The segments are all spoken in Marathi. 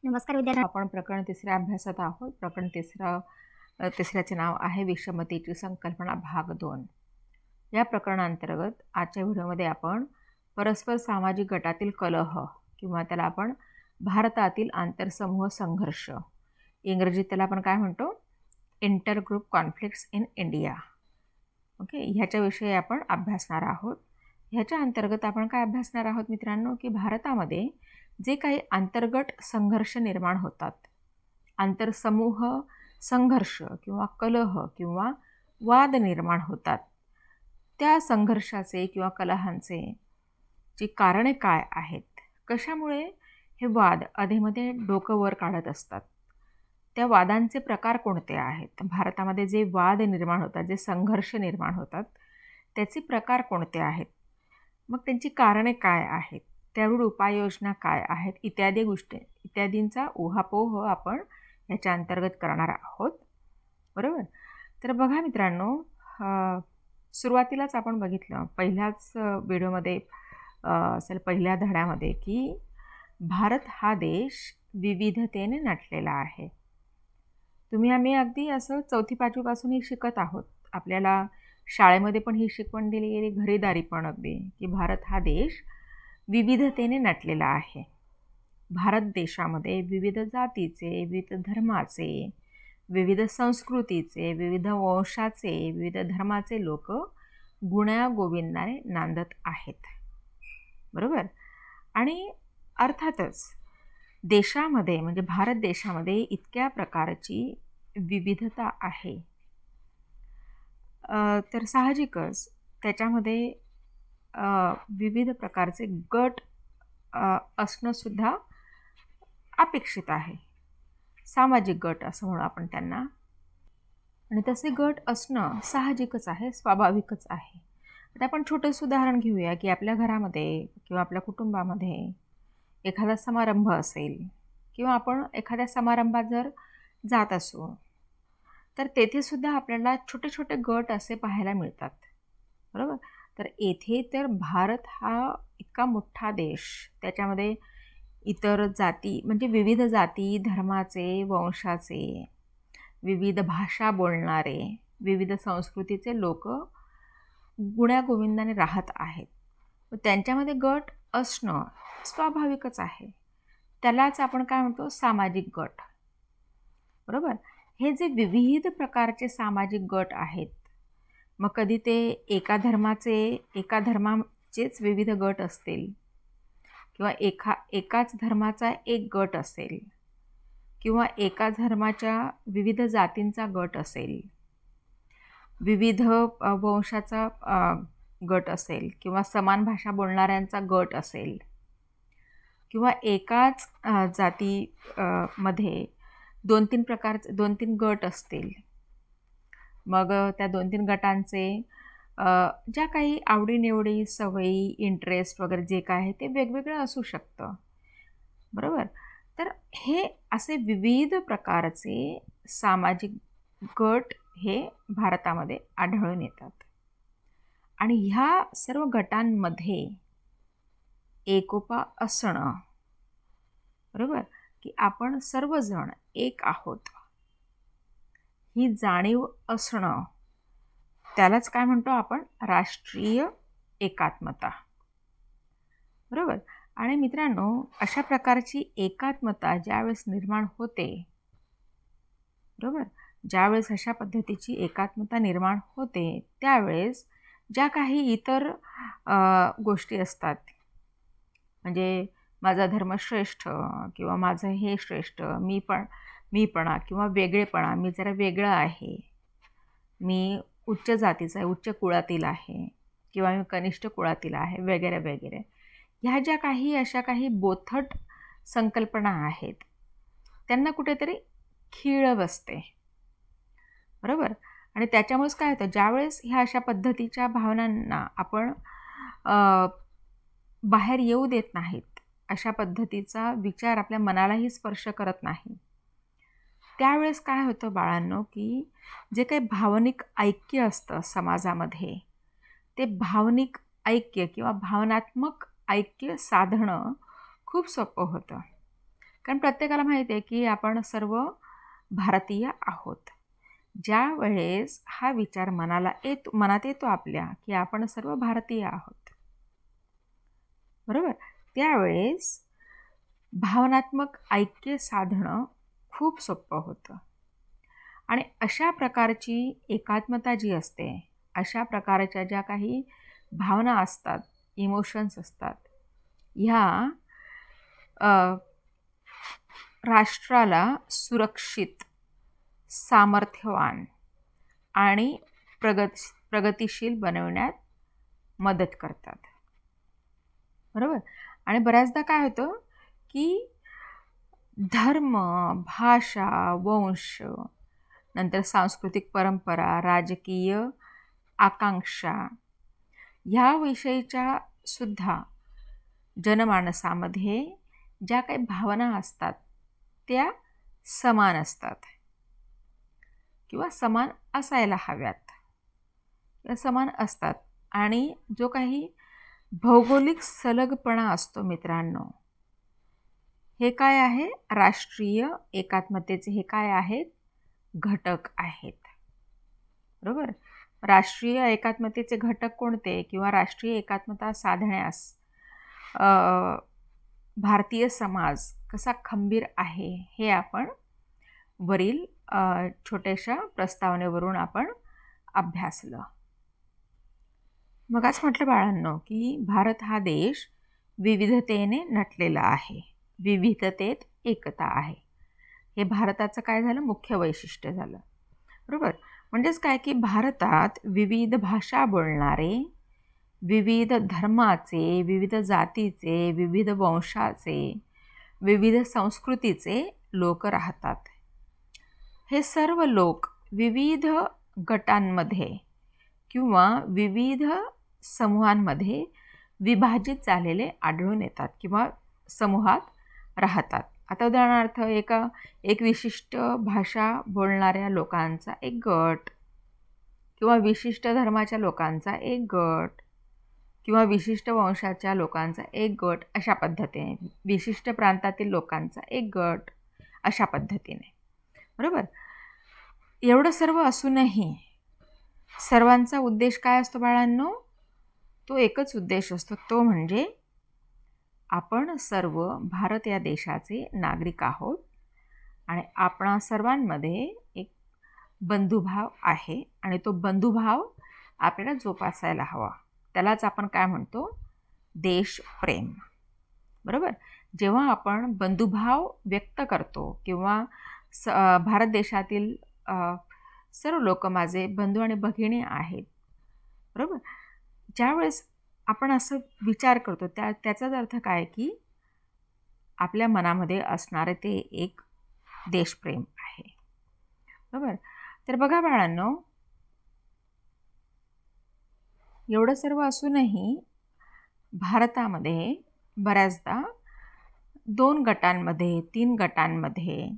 नमस्कार विद्यार्थी. आपण प्रकरण तिसऱ्या अभ्यासात आहोत. प्रकरण तिसऱ्याचे नाव आहे विषमतेची संकल्पना भाग 2. या प्रकरणांतर्गत आजच्या व्हिडिओमध्ये आपण परस्पर सामाजिक गटातील कलह किंवा त्याला आपण भारतातील आंतरसमूह संघर्ष, इंग्रजीत त्याला आपण काय म्हणतो, intergroup conflicts in India, okay, ह्याच्याविषयी आपण अभ्यासणार आहोत. ह्याच्या अंतर्गत आपण काय अभ्यासणार आहोत मित्रांनो, की भारतामध्ये जे काही अंतर्गत संघर्ष निर्माण होतात, आंतरसमूह संघर्ष किंवा कलह किंवा वाद निर्माण होतात, त्या संघर्षाचे किंवा कलहांचे जी कारणे काय आहेत, कशामुळे हे वाद अधेमध्ये डोकं वर काढत असतात, त्या वादांचे प्रकार कोणते आहेत, भारतामध्ये जे वाद निर्माण होतात, जे संघर्ष निर्माण होतात त्याचे प्रकार कोणते आहेत, मग त्यांची कारणे काय आहेत, त्यावर उपाययोजना काय आहेत, इत्यादींचा ऊहापोह आपण याच्या अंतर्गत करणार आहोत. बरोबर. तर बघा मित्रांनो, सुरुवातीलाच आपण बघितलं पहिल्याच व्हिडिओमध्ये असेल, पहिल्या धड्यामध्ये, की भारत हा देश विविधतेने नटलेला आहे. आम्ही अगदी असं 4वी-5वीपासून ही शिकत आहोत. आपल्याला शाळेमध्ये पण ही शिकवण दिली गेली, घरीदारी पण अगदी, की भारत हा देश विविधतेने नटलेला आहे. भारत देशामध्ये विविध जातीचे, विविध धर्माचे, विविध संस्कृतीचे, विविध वंशाचे, विविध धर्माचे लोक गुण्यागोविंदाने नांदत आहेत. बरोबर. आणि अर्थातच देशामध्ये म्हणजे भारत देशामध्ये इतक्या प्रकारची विविधता आहे, तर साहजिकच त्याच्यामध्ये विविध प्रकारचे गट असणंसुद्धा अपेक्षित आहे. सामाजिक गट असं म्हणू आपण त्यांना. आणि तसे गट असणं साहजिकच आहे, स्वाभाविकच आहे. आता आपण छोटंसं उदाहरण घेऊया, की आपल्या घरामध्ये किंवा आपल्या कुटुंबामध्ये एखादा समारंभ असेल किंवा आपण एखाद्या समारंभात जर जात असू, तर तेथेसुद्धा आपल्याला छोटे छोटे गट असे पाहायला मिळतात. बरोबर. तर येथे तर भारत हा इतका मोठा देश, त्याच्यामध्ये इतर जाती म्हणजे विविध जाती, धर्माचे, वंशाचे, विविध भाषा बोलणारे, विविध संस्कृतीचे लोक गुण्यागोविंदाने राहत आहेत. त्यांच्यामध्ये गट असणं स्वाभाविकच आहे. त्यालाच आपण काय म्हणतो, सामाजिक गट. बरोबर. हे जे विविध प्रकारचे सामाजिक गट आहेत, मग कधी ते एका धर्माचेच विविध गट असतील किंवा एकाच धर्माचा एक गट असेल किंवा एका धर्माच्या विविध जातींचा गट असेल, विविध वंशाचा गट असेल किंवा समान भाषा बोलणाऱ्यांचा गट असेल किंवा एकाच जाती मध्ये 2-3 गट असतील. मग त्या 2-3 गटांचे ज्या काही आवडीनिवडी, सवयी, इंटरेस्ट वगैरे जे काय आहे ते वेगवेगळं असू शकतं. बरोबर. तर हे असे विविध प्रकारचे सामाजिक गट हे भारतामध्ये आढळून येतात. आणि ह्या सर्व गटांमध्ये एकोपा असणं, बरोबर, की आपण सर्वजण एक आहोत, ही जाणीव असणं, त्यालाच काय म्हणतो आपण, राष्ट्रीय एकात्मता. बरोबर. आणि मित्रांनो, अशा प्रकारची एकात्मता ज्यावेळेस निर्माण होते, बरोबर, ज्यावेळेस अशा पद्धतीची एकात्मता निर्माण होते, त्यावेळेस ज्या काही इतर गोष्टी असतात, म्हणजे माझा धर्म श्रेष्ठ किंवा माझं हे श्रेष्ठ, मीपणा किंवा वेगळेपणा, मी जरा वेगळं आहे, मी उच्च जातीचा आहे, उच्च कुळातील आहे किंवा मी कनिष्ठ कुळातील आहे, वगैरे वगैरे, ह्या ज्या काही अशा काही बोथट संकल्पना आहेत, त्यांना कुठेतरी खीळ बसते. बरोबर. आणि त्याच्यामुळेच काय होतं, ज्यावेळेस ह्या अशा पद्धतीच्या भावनांना आपण बाहेर येऊ देत नाहीत, अशा पद्धतीचा विचार आपल्या मनालाही स्पर्श करत नाही, त्यावेळेस काय होतं बाळांनो, की जे काही भावनिक ऐक्य असतं समाजामध्ये, ते भावनिक ऐक्य किंवा भावनात्मक ऐक्य साधणं खूप सोपं होतं. कारण प्रत्येकाला माहिती आहे की आपण सर्व भारतीय आहोत. ज्या वेळेस हा विचार मनात येतो आपल्या की आपण सर्व भारतीय आहोत, बरोबर, त्यावेळेस भावनात्मक ऐक्य साधणं खूप सोपं होतं. आणि अशा प्रकारची एकात्मता जी असते, अशा प्रकारच्या ज्या काही भावना असतात, इमोशन्स असतात, ह्या राष्ट्राला सुरक्षित, सामर्थ्यवान आणि प्रगतिशील बनवण्यात मदत करतात, बरोबर. आणि बऱ्याचदा काय होतं की धर्म, भाषा, वंश, नंतर सांस्कृतिक परंपरा, राजकीय आकांक्षा ह्याविषयीच्या सुद्धा जनमानसामध्ये ज्या काही भावना असतात त्या समान असतात किंवा समान असायला हव्यात या समान असतात. आणि जो काही भौगोलिक सलगपणा असतो मित्रांनो, हे काय आहे, राष्ट्रीय एकात्मतेचे हे काय आहेत, घटक आहेत, बरोबर. राष्ट्रीय एकात्मतेचे घटक कोणते किंवा राष्ट्रीय एकात्मता साधण्यास भारतीय समाज कसा खंबीर आहे हे आपण वरील छोट्याशा प्रस्तावनेवरून आपण अभ्यासलं. मग आज म्हटलं बाळांनो की भारत हा देश विविधतेने नटलेला आहे, विविधतेत एकता आहे. हे भारताचं काय झालं, मुख्य वैशिष्ट्य झालं, बरोबर. म्हणजेच काय की भारतात विविध भाषा बोलणारे, विविध धर्माचे, विविध जातीचे, विविध वंशाचे, विविध संस्कृतीचे लोक राहतात. हे सर्व लोक विविध गटांमध्ये किंवा विविध समूहांमध्ये विभाजित झालेले आढळून येतात किंवा समूहात राहतात. आता उदाहरणार्थ एक विशिष्ट भाषा बोलणाऱ्या लोकांचा एक गट किंवा विशिष्ट धर्माच्या लोकांचा एक गट किंवा विशिष्ट वंशाच्या लोकांचा एक गट, अशा पद्धतीने विशिष्ट प्रांतातील लोकांचा एक गट, अशा पद्धतीने, बरोबर. एवढं सर्व असूनही सर्वांचा उद्देश काय असतो बाळांनो, तो एकच उद्देश असतो, तो म्हणजे आपण सर्व भारत या देशाचे नागरिक आहोत आणि आपणा सर्वांमध्ये एक बंधुभाव आहे आणि तो बंधुभाव आपल्याला जोपासायला हवा. त्यालाच आपण काय म्हणतो, देशप्रेम, बरोबर. जेव्हा आपण बंधुभाव व्यक्त करतो किंवा भारत देशातील सर्व लोक माझे बंधू आणि भगिनी आहेत, बरोबर, ज्यावेळेस आपण असं विचार करतो त्याचाच अर्थ काय की आपल्या मनामध्ये असणारे ते एक देशप्रेम आहे, बरोबर. तर बघा बाळांनो, एवढं सर्व असूनही भारतामध्ये बऱ्याचदा 2 गटांमध्ये 3 गटांमध्ये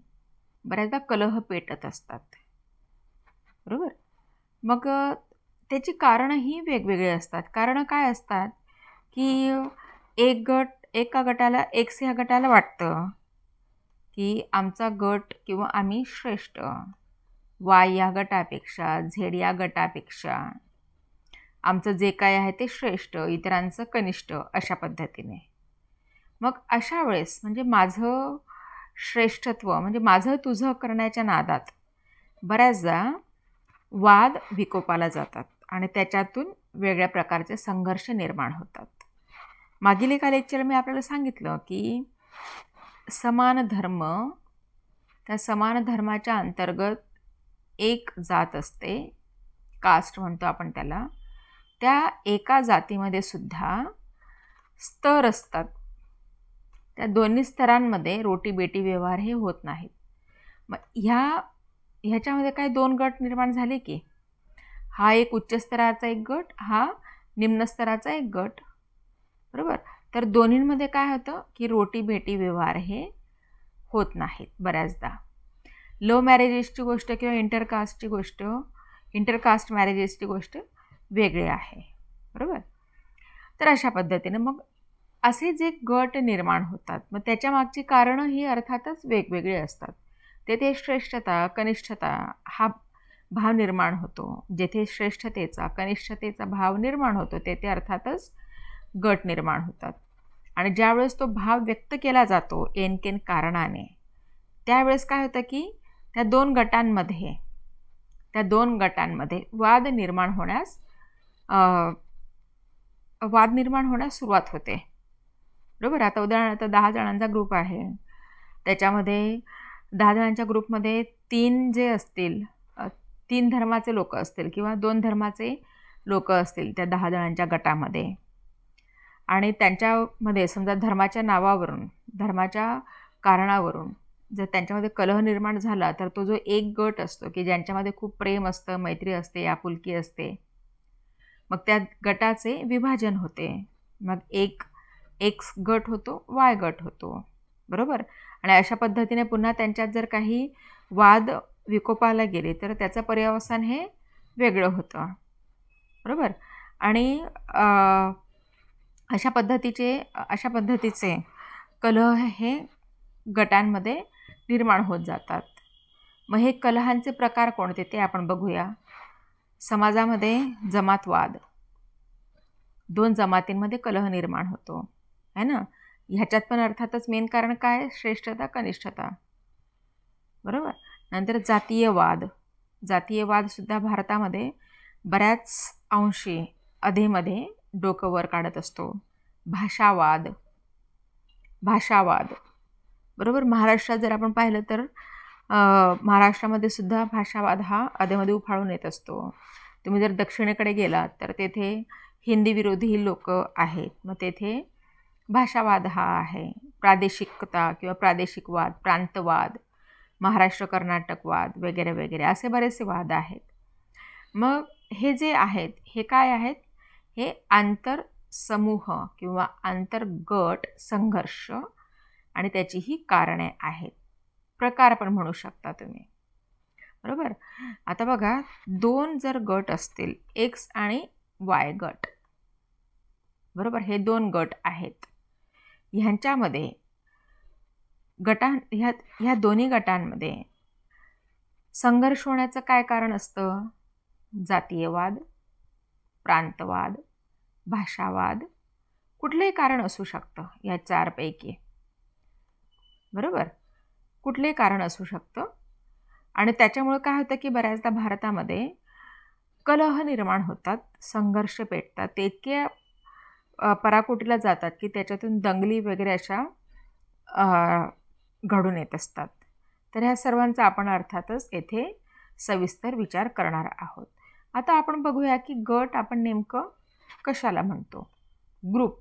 बऱ्याचदा कलह पेटत असतात, बरोबर. मग त्याची कारणंही वेगवेगळी असतात. कारणं काय असतात की एका गटाला वाटतं की आमचा गट किंवा आम्ही श्रेष्ठ, वाय या गटापेक्षा, झेड या गटापेक्षा आमचं जे काय आहे ते श्रेष्ठ, इतरांचं कनिष्ठ, अशा पद्धतीने. मग अशा वेळेस म्हणजे माझं श्रेष्ठत्व म्हणजे माझं तुझं करण्याच्या नादात बऱ्याचदा वाद विकोपाला जातात आणि त्याच्यातून वेगळ्या प्रकारचे संघर्ष निर्माण होतात. मागील एका लेक्चर मी आपल्याला सांगितलं की समान धर्म, त्या समान धर्माच्या अंतर्गत एक जात असते, कास्ट म्हणतो आपण त्याला. त्या एका जातीमध्ये सुद्धा स्तर असतात. त्या दोन्ही स्तरांमध्ये रोटीबेटी व्यवहार हे होत नाहीत. मग ह्याच्यामध्ये काय 2 गट निर्माण झाले की हा एक उच्च स्तराचा एक गट, हा निम्न स्तराचा एक गट, बरोबर. तर दोन्हींमध्ये काय होतं की रोटीबेटी व्यवहार हे होत नाहीत. बऱ्याचदा लव्ह मॅरेजेसची गोष्ट किंवा इंटरकास्ट मॅरेजेसची गोष्ट वेगळी आहे, बरोबर. तर अशा पद्धतीने मग असे जे गट निर्माण होतात, मग त्याच्या मागची कारणं ही अर्थातच वेगवेगळी असतात. तेथे श्रेष्ठता कनिष्ठता हा भाव निर्माण होतो. जेथे श्रेष्ठतेचा कनिष्ठतेचा भाव निर्माण होतो तेथे अर्थातच गट निर्माण होतात. आणि ज्यावेळेस तो भाव व्यक्त केला जातो एनकेन कारणाने, त्यावेळेस काय होतं की त्या दोन गटांमध्ये वाद निर्माण होण्यास सुरुवात होते. बरोबर. आता उदाहरणार्थ 10 जणांचा ग्रुप आहे, त्याच्यामध्ये 10 जणांच्या ग्रुपमध्ये 3 जे असतील 3 धर्माचे लोक असतील किंवा 2 धर्माचे लोक असतील त्या 10 जणांच्या गटामध्ये, आणि त्यांच्यामध्ये समजा धर्माच्या नावावरून धर्माच्या कारणावरून जर त्यांच्यामध्ये कलह निर्माण झाला, तर तो जो एक गट असतो की ज्यांच्यामध्ये खूप प्रेम असतं, मैत्री असते, आपुलकी असते, मग त्या गटाचे विभाजन होते. मग एक एक्स गट होतो, वाय गट होतो. बरोबर. आणि अशा पद्धतीने पुन्हा त्यांच्यात जर काही वाद विकोपाला गेले तर त्याचं पर्यवसान हे वेगळं होतं. बरोबर. आणि अशा पद्धतीचे कलह हे गटांमध्ये निर्माण होत जातात. मग हे कलहांचे प्रकार कोणते ते आपण बघूया. समाजामध्ये जमातवाद, 2 जमातींमध्ये कलह निर्माण होतो, है ना. ह्याच्यात पण अर्थातच मेन कारण काय, श्रेष्ठता कनिष्ठता. बरोबर. नंतर जातीयवाद सुद्धा भारतामध्ये बऱ्याच अंशी अधेमध्ये डोकं वर काढत असतो. भाषावाद. बरोबर. महाराष्ट्रात जर आपण पाहिलं तर महाराष्ट्रामध्ये सुद्धा भाषावाद हा अधेमध्ये उफाळून येत असतो. तुम्ही जर दक्षिणेकडे गेलात तर तेथे हिंदी विरोधी लोक आहेत, मग तेथे भाषावाद हा आहे. प्रादेशिकता किंवा प्रादेशिकवाद, प्रांतवाद, महाराष्ट्र कर्नाटकवाद वगैरे वगैरे असे बरेचसे वाद आहेत. मग हे जे आहेत हे काय आहेत, हे आंतरसमूह किंवा आंतरगट संघर्ष आणि त्याची ही कारणे आहेत. प्रकार पण म्हणू शकता तुम्ही. बरोबर. आता बघा, 2 जर गट असतील, एक्स आणि वाय गट, बरोबर, हे 2 गट आहेत. ह्यांच्यामध्ये ह्या दोन्ही गटांमध्ये संघर्ष होण्याचं काय कारण असतं, जातीयवाद, प्रांतवाद, भाषावाद, कुठलंही कारण असू शकतं या 4 पैकी. बरोबर. कुठलंही कारण असू शकतं. आणि त्याच्यामुळे काय होतं की बऱ्याचदा भारतामध्ये कलह निर्माण होतात, संघर्ष पेटतात, ते इतके पराकोटीला जातात की त्याच्यातून दंगली वगैरे अशा घडून येत असतात. तर ह्या सर्वांचा आपण अर्थातच येथे सविस्तर विचार करणार आहोत. आता आपण बघूया की गट आपण नेमकं कशाला म्हणतो. ग्रुप,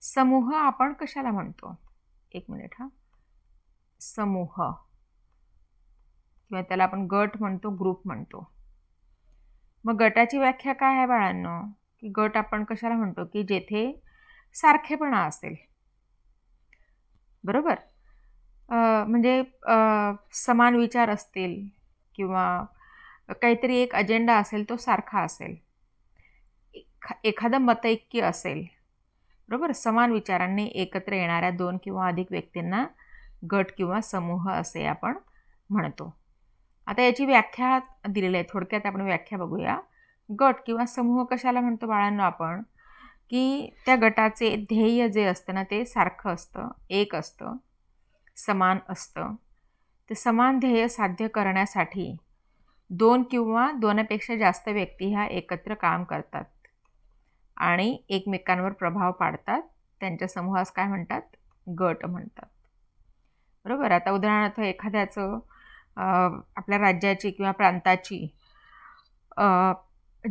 समूह आपण कशाला म्हणतो. एक मिनिट हा. समूह किंवा त्याला आपण गट म्हणतो, ग्रुप म्हणतो. मग गटाची व्याख्या काय आहे बाळांनो, की गट आपण कशाला म्हणतो की जेथे सारखेपणा असेल. बरोबर. म्हणजे समान विचार असतील किंवा काहीतरी एक अजेंडा असेल तो सारखा असेल, एखादं मतैक्य असेल. बरोबर. समान विचारांनी एकत्र येणाऱ्या 2 किंवा अधिक व्यक्तींना गट किंवा समूह असे आपण म्हणतो. आता याची व्याख्या दिलेली आहे, थोडक्यात आपण व्याख्या बघूया. गट किंवा समूह कशाला म्हणतो बाळांनो आपण, की त्या गटाचे ध्येय जे असतं ना ते सारखं असतं, एक असतं, समान असतं. ते समान ध्येय साध्य करण्यासाठी 2 किंवा 2पेक्षा जास्त व्यक्ती ह्या एकत्र काम करतात आणि एकमेकांवर प्रभाव पाडतात. त्यांच्या समूहास काय म्हणतात, गट म्हणतात. बरोबर. आता उदाहरणार्थ एखाद्याचं आपल्या राज्याची किंवा प्रांताची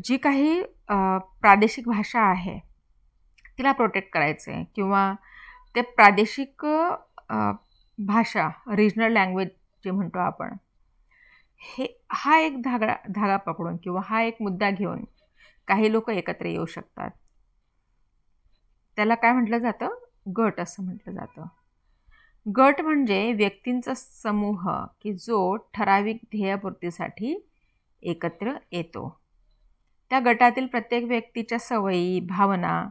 जी काही प्रादेशिक भाषा आहे तिला प्रोटेक्ट करायचं आहे किंवा ते प्रादेशिक भाषा, रिजनल लँग्वेज जे म्हणतो आपण, हा एक धागा पकडून किंवा हा एक मुद्दा घेऊन काही लोक एकत्र येऊ शकतात. त्याला काय म्हटलं जातं, गट असं म्हटलं जातं. गट म्हणजे व्यक्तींचा समूह की जो ठराविक ध्येयपूर्तीसाठी एकत्र येतो. त्या गटातील प्रत्येक व्यक्तीच्या सवयी, भावना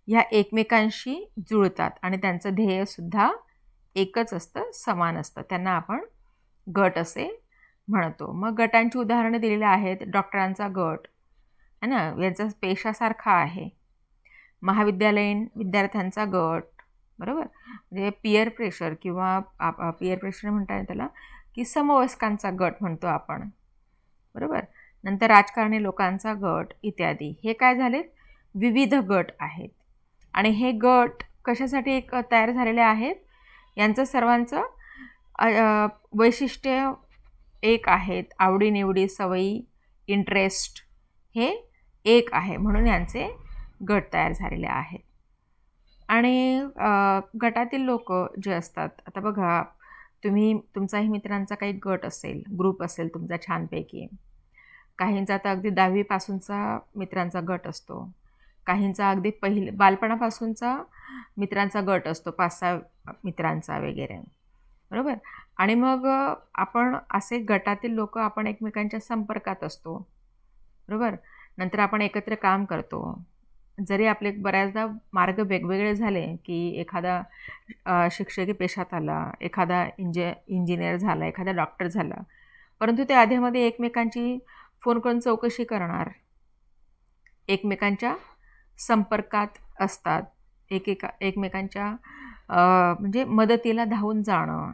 ह्या एकमेकांशी जुळतात आणि त्यांचं ध्येयसुद्धा एकच असतं, समान असतं. त्यांना आपण गट असे म्हणतो. मग गटांची उदाहरणं दिलेली आहेत. डॉक्टरांचा गट है ना, याचा पेशासारखा आहे. महाविद्यालयीन विद्यार्थ्यांचा गट, बरोबर, म्हणजे पियर प्रेशर किंवा पियर प्रेशर म्हणता येईल त्याला, की समवयस्कांचा गट म्हणतो आपण, बरोबर. नंतर राजकारणी लोकांचा गट इत्यादी. हे काय झालेत? विविध गट आहेत. आणि हे गट कशासाठी एक तयार झालेले आहेत? यांचं सर्वांचं वैशिष्ट्य एक आहेत. आवडीनिवडी, सवयी, इंटरेस्ट हे एक आहे, म्हणून यांचे गट तयार झालेले आहेत. आणि गटातील लोक जे असतात, आता बघा, तुमचाही मित्रांचा काही गट असेल, ग्रुप असेल तुमचा छानपैकी. काहींचा तर अगदी 10वीपासूनचा मित्रांचा गट असतो, काहींचा अगदी बालपणापासूनचा मित्रांचा गट असतो, 5-6 मित्रांचा वगैरे, बरोबर. आणि मग आपण असे गटातील लोक आपण एकमेकांच्या संपर्कात असतो, बरोबर. नंतर आपण एकत्र काम करतो. जरी आपले बऱ्याचदा मार्ग वेगवेगळे झाले, की एखादा शिक्षकी पेशात आला, एखादा इंजिनियर झाला, एखादा डॉक्टर झाला, परंतु ते आधीमध्ये एकमेकांची फोन करून चौकशी करणार, एकमेकांच्या संपर्कात असतात, एकमेकांच्या म्हणजे मदतीला धावून जाणं,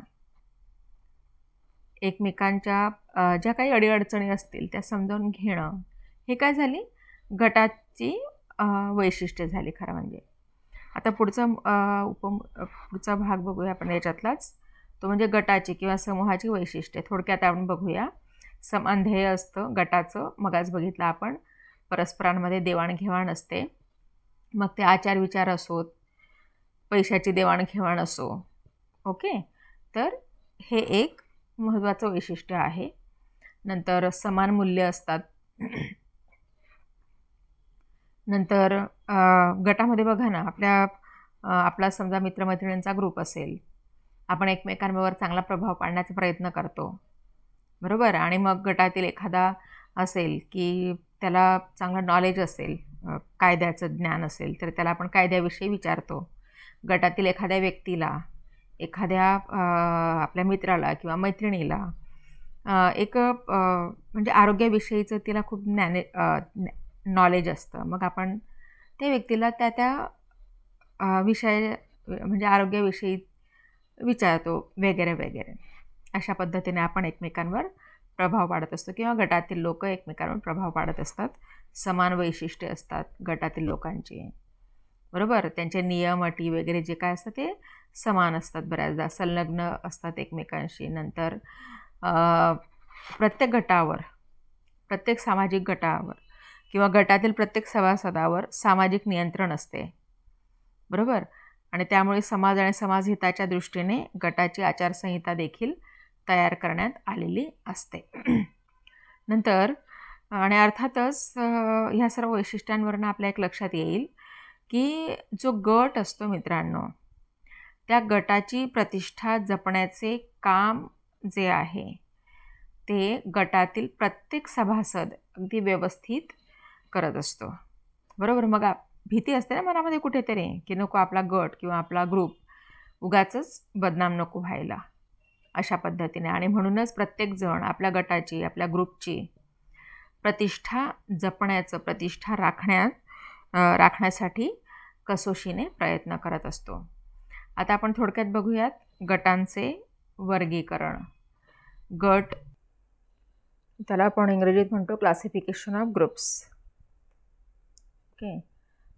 एकमेकांच्या ज्या काही अडीअडचणी असतील त्या समजावून घेणं, हे काय झाली? गटाची वैशिष्ट्ये झाली खरं म्हणजे. आता पुढचा भाग बघूया आपण याच्यातलाच, तो म्हणजे गटाची किंवा समूहाची वैशिष्ट्ये. थोडक्यात आपण बघूया. समान ध्येय असतं गटाचं, मगाच बघितलं आपण. परस्परांमध्ये देवाणघेवाण असते, मग ते आचार विचार असोत, पैशाची देवाणघेवाण असो, ओके. तर हे एक महत्त्वाचं वैशिष्ट्य आहे. नंतर समान मूल्य असतात. नंतर गटामध्ये बघा ना, आपला समजा मित्रमैत्रिणींचा ग्रुप असेल, आपण एकमेकांवर चांगला प्रभाव पाडण्याचा प्रयत्न करतो, बरोबर. आणि मग गटातील एखादा असेल की त्याला चांगलं नॉलेज असेल, कायद्याचं ज्ञान असेल, तर त्याला आपण कायद्याविषयी विचारतो. गटातील एखाद्या व्यक्तीला, एखाद्या आपल्या मित्राला किंवा मैत्रिणीला एक म्हणजे आरोग्याविषयीचं तिला खूप नॉलेज असतं, मग आपण त्या व्यक्तीला त्या विषय म्हणजे आरोग्याविषयी विचारतो वगैरे वगैरे. अशा पद्धतीने आपण एकमेकांवर प्रभाव पाडत असतो किंवा गटातील लोक एकमेकांवर प्रभाव पाडत असतात. समान वैशिष्ट्ये असतात गटातील लोकांची, बरोबर. त्यांचे नियम, अटी वगैरे जे काय असतं ते समान असतात, बऱ्याचदा संलग्न असतात एकमेकांशी. नंतर प्रत्येक गटावर, प्रत्येक सामाजिक गटावर किंवा गटातील प्रत्येक सभासदावर सामाजिक नियंत्रण असते, बरोबर. आणि त्यामुळे समाज आणि समाजहिताच्या दृष्टीने गटाची आचारसंहिता देखील तयार करण्यात आलेली असते. नंतर आणि अर्थातच ह्या सर्व वैशिष्ट्यांवरून आपल्या एक लक्षात येईल की जो गट असतो मित्रांनो, त्या गटाची प्रतिष्ठा जपण्याचे काम जे आहे ते गटातील प्रत्येक सभासद अगदी व्यवस्थित करत असतो, बरोबर. मग भीती असते ना मनामध्ये कुठेतरी की नको आपला गट किंवा आपला ग्रुप उगाचच बदनाम नको व्हायला, अशा पद्धतीने. आणि म्हणूनच प्रत्येकजण आपल्या गटाची, आपल्या ग्रुपची प्रतिष्ठा जपण्याचं, प्रतिष्ठा राखण्यासाठी कसोशीने प्रयत्न करत असतो. आता आपण थोडक्यात बघूयात गटांचे वर्गीकरण. गट, त्याला आपण इंग्रजीत म्हणतो क्लासिफिकेशन ऑफ ग्रुप्स, ओके.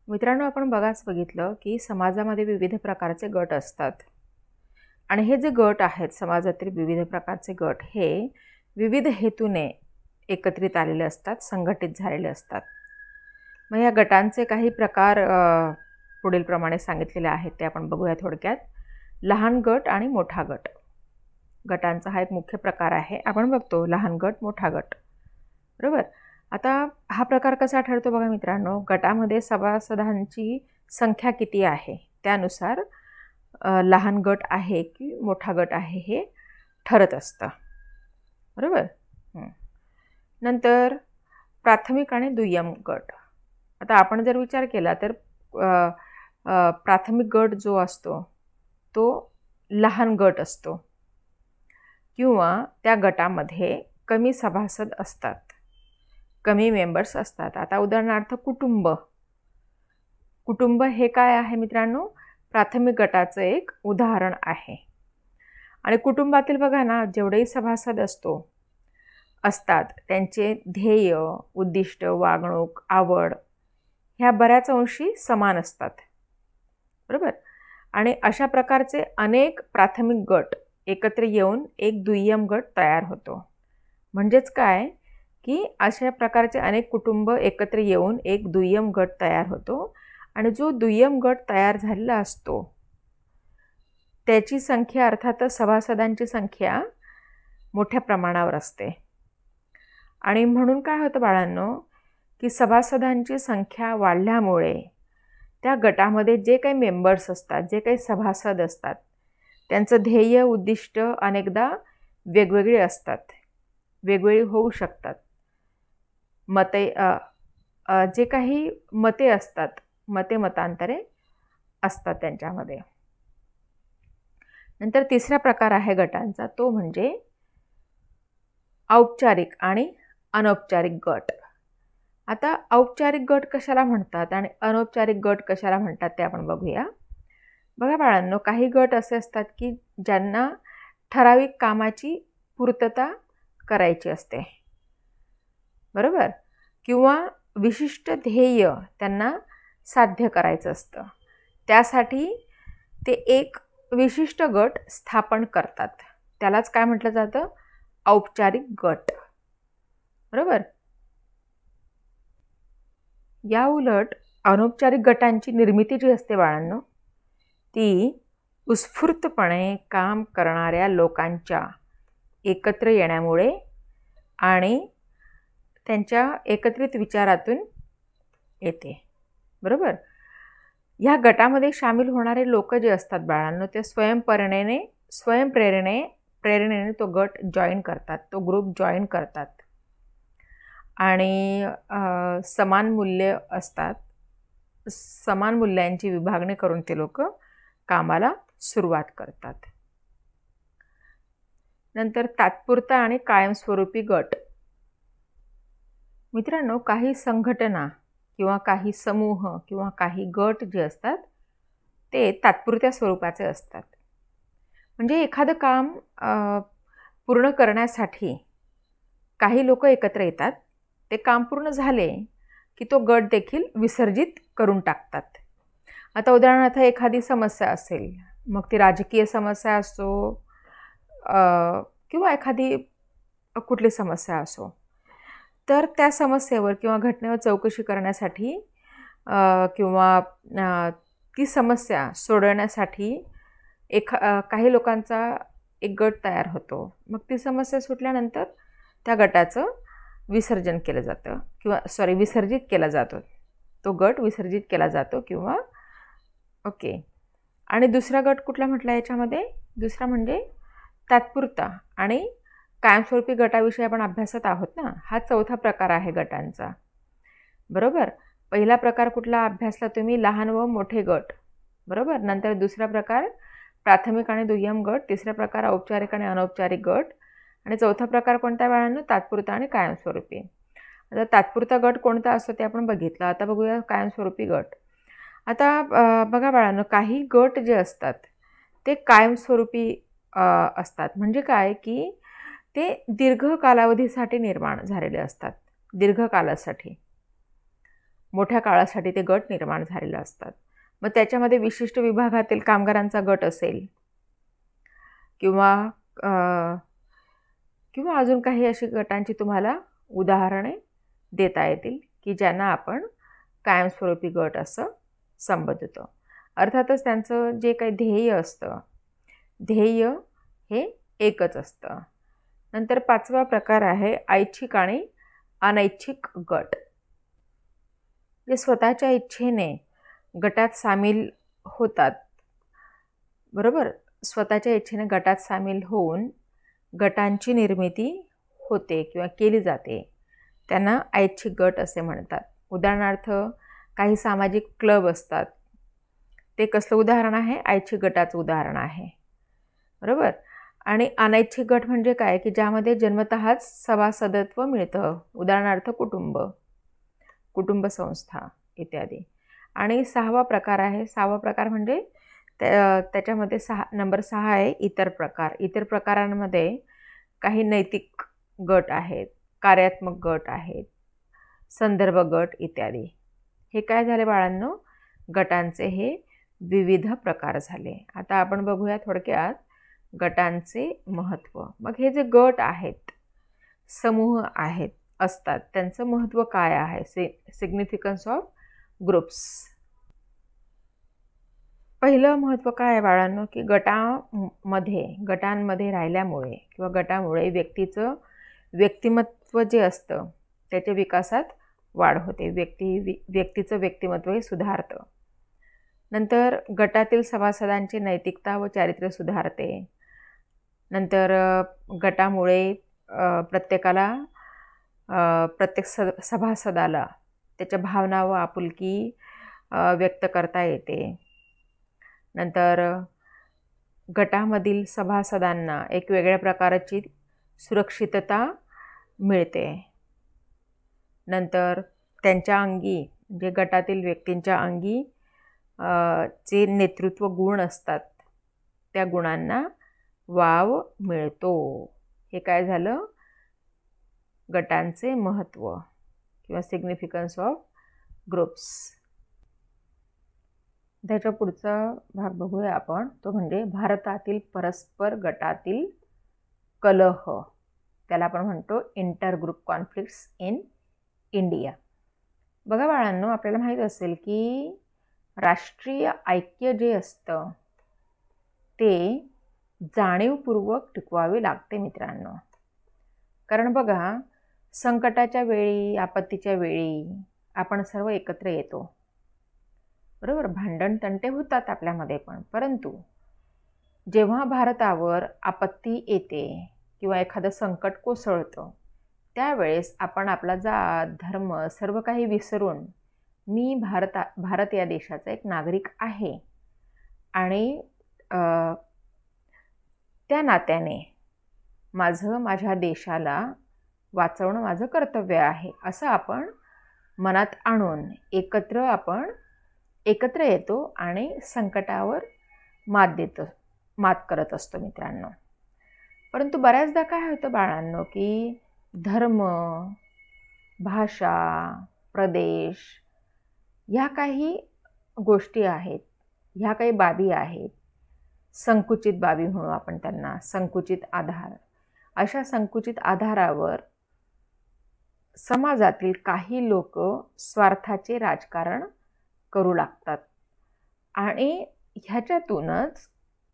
मित्रांनो, आपण बघितलं की समाजामध्ये विविध प्रकारचे गट असतात आणि हे जे गट आहेत समाजातील विविध प्रकारचे गट हे विविध हेतूने एकत्रित आलेले असतात, संघटित झालेले असतात. मग या गटांचे काही प्रकार पुढील प्रमाणे सांगितलेले आहेत, ते आपण बघूया थोडक्यात. लहान गट आणि मोठा गट. गटांचा हा एक मुख्य प्रकार आहे. आपण बघतो लहान गट, मोठा गट, बरोबर. आता हा प्रकार कसा ठरतो बघा मित्रांनो, गटामध्ये सभासदांची संख्या किती आहे त्यानुसार लहान गट आहे की मोठा गट आहे हे ठरत असतं, बरोबर. नंतर प्राथमिक आणि दुय्यम गट. आता आपण जर विचार केला तर प्राथमिक गट जो असतो तो लहान गट असतो किंवा त्या गटामध्ये कमी सभासद असतात, कमी मेंबर्स असतात. आता उदाहरणार्थ कुटुंब हे काय आहे मित्रांनो? प्राथमिक गटाचं एक उदाहरण आहे. आणि कुटुंबातील बघा ना, जेवढेही सभासद असतात त्यांचे ध्येय, उद्दिष्ट, वागणूक, आवड ह्या बऱ्याच अंशी समान असतात, बरोबर. आणि अशा प्रकारचे अनेक प्राथमिक गट एकत्र येऊन एक दुय्यम गट तयार होतो. म्हणजेच काय की अशा प्रकारचे अनेक कुटुंब एकत्र येऊन एक दुय्यम गट तयार होतो आणि जो दुय्यम गट तयार झालेला असतो त्याची संख्या अर्थातच सभासदांची संख्या मोठ्या प्रमाणावर असते. आणि म्हणून काय होतं बाळांनो की सभासदांची संख्या वाढल्यामुळे त्या गटामध्ये जे काही मेंबर्स असतात, जे काही सभासद असतात त्यांचं ध्येय, उद्दिष्ट अनेकदा वेगवेगळे असतात, वेगवेगळी होऊ शकतात. जे काही मते असतात, मतांतरे असतात त्यांच्यामध्ये. नंतर तिसरा प्रकार आहे गटांचा, तो म्हणजे औपचारिक आणि अनौपचारिक गट. आता औपचारिक गट कशाला म्हणतात आणि अनौपचारिक गट कशाला म्हणतात ते आपण बघूया. बघा बाळांनो, काही गट असे असतात की ज्यांना ठराविक कामाची पूर्तता करायची असते, बरोबर, किंवा विशिष्ट ध्येय त्यांना साध्य करायचं असतं. त्यासाठी ते एक विशिष्ट गट स्थापन करतात. त्यालाच काय म्हटलं जातं? औपचारिक गट, बरोबर. या उलट अनौपचारिक गटांची निर्मिती जी असते बाळांनो, ती उत्स्फूर्तपणे काम करणाऱ्या लोकांच्या एकत्र येण्यामुळे आणि त्यांच्या एकत्रित विचारातून येते, बरोबर. ह्या गटामध्ये सामील होणारे लोक जे असतात बाळांनो, ते स्वयंप्रेरणेने तो गट जॉईन करतात, तो ग्रुप जॉईन करतात. आणि समान मूल्य असतात, समान मूल्यांची विभागणी करून ते लोक कामाला सुरुवात करतात. नंतर तात्पुरता आणि कायमस्वरूपी गट. मित्रांनो, काही संघटना किंवा काही समूह किंवा काही गट जे असतात ते तात्पुरत्या स्वरूपाचे असतात. म्हणजे एखादं काम पूर्ण करण्यासाठी काही लोक एकत्र येतात, ते काम पूर्ण झाले की तो गट देखील विसर्जित करून टाकतात. आता उदाहरणार्थ एखादी समस्या असेल, मग ती राजकीय समस्या असो किंवा एखादी कुठली समस्या असो, तर त्या समस्येवर किंवा घटनेवर चौकशी करण्यासाठी किंवा ती समस्या सोडवण्यासाठी काही लोकांचा एक गट तयार होतो. मग ती समस्या सुटल्यानंतर त्या गटाचं विसर्जित केला जातो, तो गट विसर्जित केला जातो किंवा ओके. आणि दुसरा गट कुठला म्हटला याच्यामध्ये? दुसरा म्हणजे तात्पुरता आणि कायमस्वरूपी गटाविषयी आपण अभ्यासत आहोत ना. हा चौथा प्रकार आहे गटांचा, बरोबर. पहिला प्रकार कुठला अभ्यासला तुम्ही? लहान व मोठे गट, बरोबर. नंतर दुसरा प्रकार प्राथमिक आणि दुय्यम गट, तिसरा प्रकार औपचारिक आणि अनौपचारिक गट, आणि चौथा प्रकार कोणत्या बाळांनो? तात्पुरता आणि कायमस्वरूपी. आता तात्पुरता गट कोणता असतो ते आपण बघितलं. आता बघूया कायमस्वरूपी गट. आता बघा बाळांनो, काही गट जे असतात ते कायमस्वरूपी असतात. म्हणजे काय की ते दीर्घ कालावधीसाठी निर्माण झालेले असतात, दीर्घकालासाठी, मोठ्या काळासाठी ते गट निर्माण झालेले असतात. मग त्याच्यामध्ये विशिष्ट विभागातील कामगारांचा गट असेल किंवा अजून काही अशी गटांची तुम्हाला उदाहरणे देता येतील की ज्यांना आपण कायमस्वरूपी गट असं संबोधतो. अर्थातच त्यांचं जे काही ध्येय असतं, ध्येय हे एकच असतं. नंतर पाचवा प्रकार आहे ऐच्छिक आणि अनैच्छिक गट. जे स्वतःच्या इच्छेने गटात सामील होतात, बरोबर. स्वतःच्या इच्छेने गटात सामील होऊन गटांची निर्मिती होते किंवा केली जाते, त्यांना ऐच्छिक गट असे म्हणतात. उदाहरणार्थ काही सामाजिक क्लब असतात, ते कसलं उदाहरण आहे? ऐच्छिक गटाचं उदाहरण आहे, बरोबर. आणि अनैच्छिक गट म्हणजे काय की ज्यामध्ये जन्मतःच सभासदत्व मिळतं, उदाहरणार्थ कुटुंब संस्था इत्यादी. आणि 6वा प्रकार आहे, 6वा प्रकार म्हणजे त्याच्यामध्ये नंबर 6 आहे इतर प्रकार. इतर प्रकारांमध्ये काही नैतिक गट आहेत, कार्यात्मक गट आहेत, संदर्भ गट इत्यादी. हे काय झाले बाळांनो? गटांचे हे विविध प्रकार झाले. आता आपण बघूया थोडक्यात गटांचे महत्त्व. मग हे जे गट आहेत, समूह असतात, त्यांचं महत्त्व काय आहे? Significance of groups. पहिलं महत्त्व काय आहे बाळांनो? की गटांमध्ये राहिल्यामुळे किंवा गटामुळे व्यक्तिमत्व जे असतं त्याच्या विकासात वाढ होते. व्यक्तीचं व्यक्तिमत्व हे सुधारतं. नंतर गटातील सभासदांची नैतिकता व चारित्र्य सुधारते. नंतर गटामुळे प्रत्येक सभासदाला त्याच्या भावना व आपुलकी व्यक्त करता येते. नंतर गटामधील सभासदांना एक वेगळ्या प्रकारची सुरक्षितता मिळते. नंतर त्यांच्या अंगी, जे गटातील व्यक्तींच्या अंगी जे नेतृत्व गुण असतात त्या गुणांना वाव मिळतो. हे काय झालं? गटांचे महत्त्व किंवा सिग्निफिकन्स ऑफ ग्रुप्स. त्याच्या पुढचा भाग बघूया आपण, तो म्हणजे भारतातील परस्पर गटातील कलह. त्याला आपण म्हणतो intergroup conflicts in India. बघा बाळांनो, आपल्याला माहीत असेल की राष्ट्रीय ऐक्य जे असतं ते जाणीवपूर्वक टिकवावे लागते मित्रांनो. कारण बघा, संकटाच्या वेळी, आपत्तीच्या वेळी आपण सर्व एकत्र येतो, बरोबर. भांडण तंटे होतात आपल्यामध्ये पण, परंतु जेव्हा भारतावर आपत्ती येते किंवा एखादं संकट कोसळतं त्यावेळेस आपण आपला जात, धर्म सर्व काही विसरून मी भारत या देशाचा एक नागरिक आहे आणि त्या नात्याने माझ्या देशाला वाचवणं माझं कर्तव्य आहे असं आपण मनात आणून एकत्र येतो आणि संकटावर मात करत असतो मित्रांनो. परंतु बऱ्याचदा काय होतं बाळांनो की धर्म, भाषा, प्रदेश ह्या काही गोष्टी आहेत, ह्या काही बाबी आहेत, संकुचित बाबी म्हणू आपण त्यांना, संकुचित आधार. अशा संकुचित आधारावर समाजातील काही लोक स्वार्थाचे राजकारण करू लागतात आणि ह्याच्यातूनच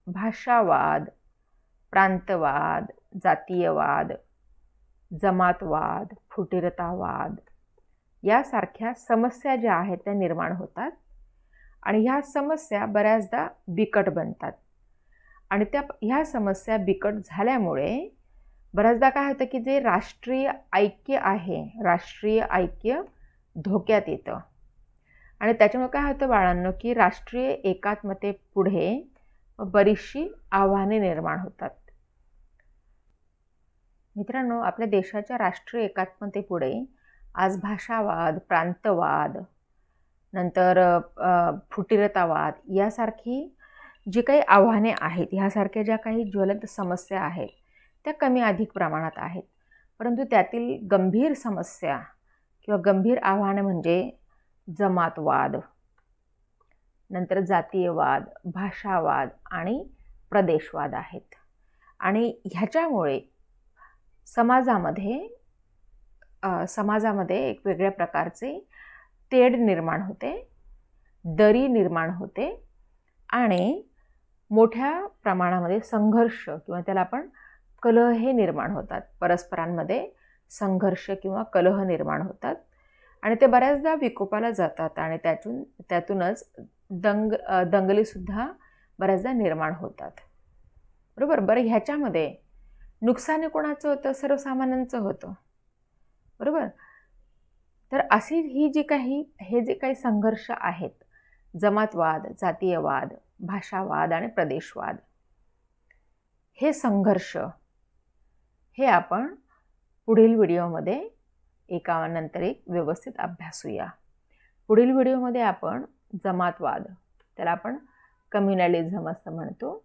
भाषावाद, प्रांतवाद, जातीयवाद, जमातवाद, फुटीरतावाद यासारख्या समस्या ज्या आहेत त्या निर्माण होतात आणि ह्या समस्या बऱ्याचदा बिकट बनतात. आणि ह्या समस्या बिकट झाल्यामुळे बऱ्याचदा काय होतं की जे राष्ट्रीय ऐक्य आहे, राष्ट्रीय ऐक्य धोक्यात येतं. आणि त्याच्यामुळे काय होतं बाळांनो की राष्ट्रीय एकात्मते पुढे बरीचशी आव्हाने निर्माण होतात. मित्रांनो, आपल्या देशाच्या राष्ट्रीय एकात्मतेपुढे आज भाषावाद, प्रांतवाद, नंतर फुटीरतावाद यासारखी जी काही आव्हाने आहेत, ह्यासारख्या ज्या काही ज्वलंत समस्या आहेत त्या कमी अधिक प्रमाणात आहेत. परंतु त्यातील गंभीर समस्या किंवा गंभीर आव्हाने म्हणजे जमातवाद, नंतर जातीयवाद, भाषावाद आणि प्रदेशवाद आहेत. आणि ह्याच्यामुळे समाजामध्ये एक वेगळ्या प्रकारचे तेढ निर्माण होते, दरी निर्माण होते आणि मोठ्या प्रमाणामध्ये संघर्ष किंवा त्याला आपण कलह हे निर्माण होतात. परस्परांमध्ये संघर्ष किंवा कलह निर्माण होतात आणि ते बऱ्याचदा विकोपाला जातात आणि त्यातूनच दंगलीसुद्धा बऱ्याचदा निर्माण होतात, बरोबर. बरं, ह्याच्यामध्ये नुकसान कोणाचं होतं? सर्वसामान्यांचं होतं, बरोबर. तर अशी हे जे काही संघर्ष आहेत जमातवाद, जातीयवाद, भाषावाद आणि प्रदेशवाद. हे संघर्ष हे आपण पुढील व्हिडिओमध्ये एकानंतर एक व्यवस्थित अभ्यासूया. पुढील व्हिडिओमध्ये आपण जमातवाद, त्याला आपण कम्युनॅलिझम असं म्हणतो.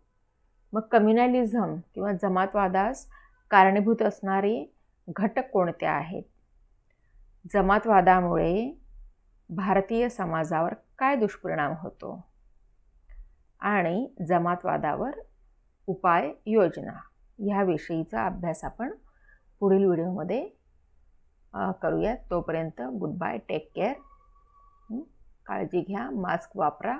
मग कम्युनॅलिझम किंवा जमातवादास कारणीभूत असणारे घटक कोणते आहेत? जमातवादामुळे भारतीय समाजावर काय दुष्परिणाम होतो? आणि जमातवादावर उपाय योजना ह्याविषयीचा अभ्यास आपण पुढील व्हिडिओमध्ये करूयात. तोपर्यंत गुड बाय, टेक केअर. काळजी घ्या, मास्क वापरा.